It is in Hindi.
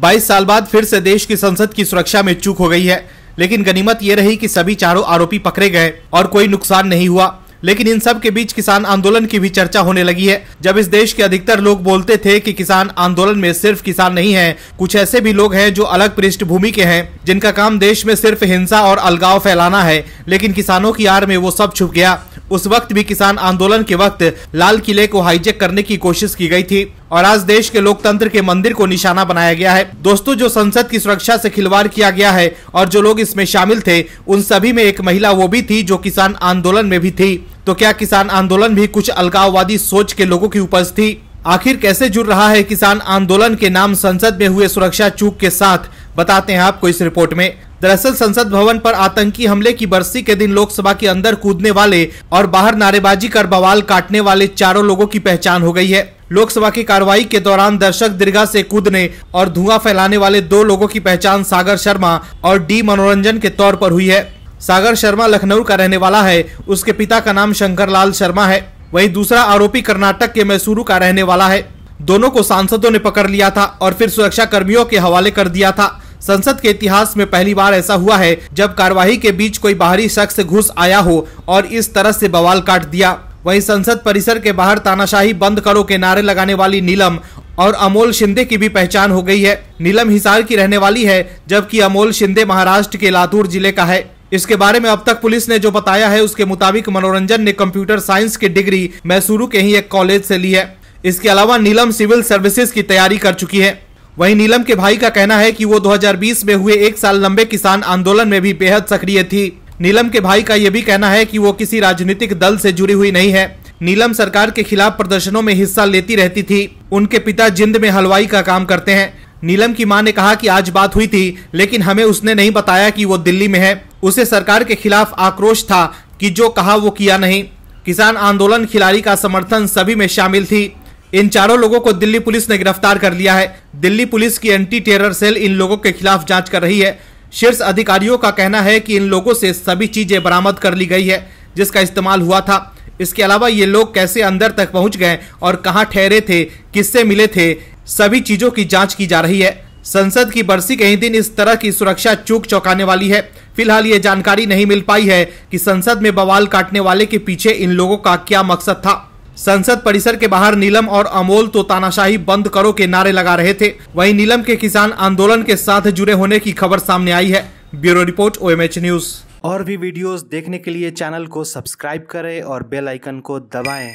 22 साल बाद फिर से देश की संसद की सुरक्षा में चूक हो गई है, लेकिन गनीमत ये रही कि सभी चारों आरोपी पकड़े गए और कोई नुकसान नहीं हुआ। लेकिन इन सब के बीच किसान आंदोलन की भी चर्चा होने लगी है। जब इस देश के अधिकतर लोग बोलते थे कि किसान आंदोलन में सिर्फ किसान नहीं है, कुछ ऐसे भी लोग हैं जो अलग पृष्ठभूमि के हैं, जिनका काम देश में सिर्फ हिंसा और अलगाव फैलाना है, लेकिन किसानों की आड़ में वो सब छुप गया। उस वक्त भी किसान आंदोलन के वक्त लाल किले को हाईजैक करने की कोशिश की गई थी और आज देश के लोकतंत्र के मंदिर को निशाना बनाया गया है। दोस्तों, जो संसद की सुरक्षा से खिलवाड़ किया गया है और जो लोग इसमें शामिल थे, उन सभी में एक महिला वो भी थी जो किसान आंदोलन में भी थी। तो क्या किसान आंदोलन भी कुछ अलगाववादी सोच के लोगों की उपज थी? आखिर कैसे जुड़ रहा है किसान आंदोलन के नाम संसद में हुए सुरक्षा चूक के साथ, बताते हैं आपको इस रिपोर्ट में। दरअसल संसद भवन पर आतंकी हमले की बरसी के दिन लोकसभा के अंदर कूदने वाले और बाहर नारेबाजी कर बवाल काटने वाले चारों लोगों की पहचान हो गई है। लोकसभा की कार्रवाई के दौरान दर्शक दीर्घा से कूदने और धुआं फैलाने वाले 2 लोगों की पहचान सागर शर्मा और डी मनोरंजन के तौर पर हुई है। सागर शर्मा लखनऊ का रहने वाला है, उसके पिता का नाम शंकरलाल शर्मा है। वहीं दूसरा आरोपी कर्नाटक के मैसूरू का रहने वाला है। दोनों को सांसदों ने पकड़ लिया था और फिर सुरक्षा कर्मियों के हवाले कर दिया था। संसद के इतिहास में पहली बार ऐसा हुआ है जब कार्यवाही के बीच कोई बाहरी शख्स घुस आया हो और इस तरह से बवाल काट दिया। वहीं संसद परिसर के बाहर तानाशाही बंद करो के नारे लगाने वाली नीलम और अमोल शिंदे की भी पहचान हो गई है। नीलम हिसार की रहने वाली है, जबकि अमोल शिंदे महाराष्ट्र के लातूर जिले का है। इसके बारे में अब तक पुलिस ने जो बताया है, उसके मुताबिक मनोरंजन ने कंप्यूटर साइंस की डिग्री मैसूरू के ही एक कॉलेज से ली है। इसके अलावा नीलम सिविल सर्विसेज की तैयारी कर चुकी है। वहीं नीलम के भाई का कहना है कि वो 2020 में हुए 1 साल लंबे किसान आंदोलन में भी बेहद सक्रिय थी। नीलम के भाई का यह भी कहना है कि वो किसी राजनीतिक दल से जुड़ी हुई नहीं है। नीलम सरकार के खिलाफ प्रदर्शनों में हिस्सा लेती रहती थी। उनके पिता जिंद में हलवाई का काम करते हैं। नीलम की मां ने कहा कि आज बात हुई थी, लेकिन हमें उसने नहीं बताया कि वो दिल्ली में है। उसे सरकार के खिलाफ आक्रोश था कि जो कहा वो किया नहीं। किसान आंदोलन खिलाड़ी का समर्थन सभी में शामिल थी। इन चारों लोगों को दिल्ली पुलिस ने गिरफ्तार कर लिया है। दिल्ली पुलिस की एंटी टेरर सेल इन लोगों के खिलाफ जांच कर रही है। शीर्ष अधिकारियों का कहना है कि इन लोगों से सभी चीजें बरामद कर ली गई है जिसका इस्तेमाल हुआ था। इसके अलावा ये लोग कैसे अंदर तक पहुंच गए और कहां ठहरे थे, किससे मिले थे, सभी चीजों की जांच की जा रही है। संसद की बरसी के ही दिन इस तरह की सुरक्षा चूक चौंकाने वाली है। फिलहाल ये जानकारी नहीं मिल पाई है कि संसद में बवाल काटने वाले के पीछे इन लोगों का क्या मकसद था। संसद परिसर के बाहर नीलम और अमोल तो तानाशाही बंद करो के नारे लगा रहे थे। वहीं नीलम के किसान आंदोलन के साथ जुड़े होने की खबर सामने आई है। Bureau report, OMH news. और भी वीडियोस देखने के लिए चैनल को सब्सक्राइब करें और बेल आइकन को दबाएं।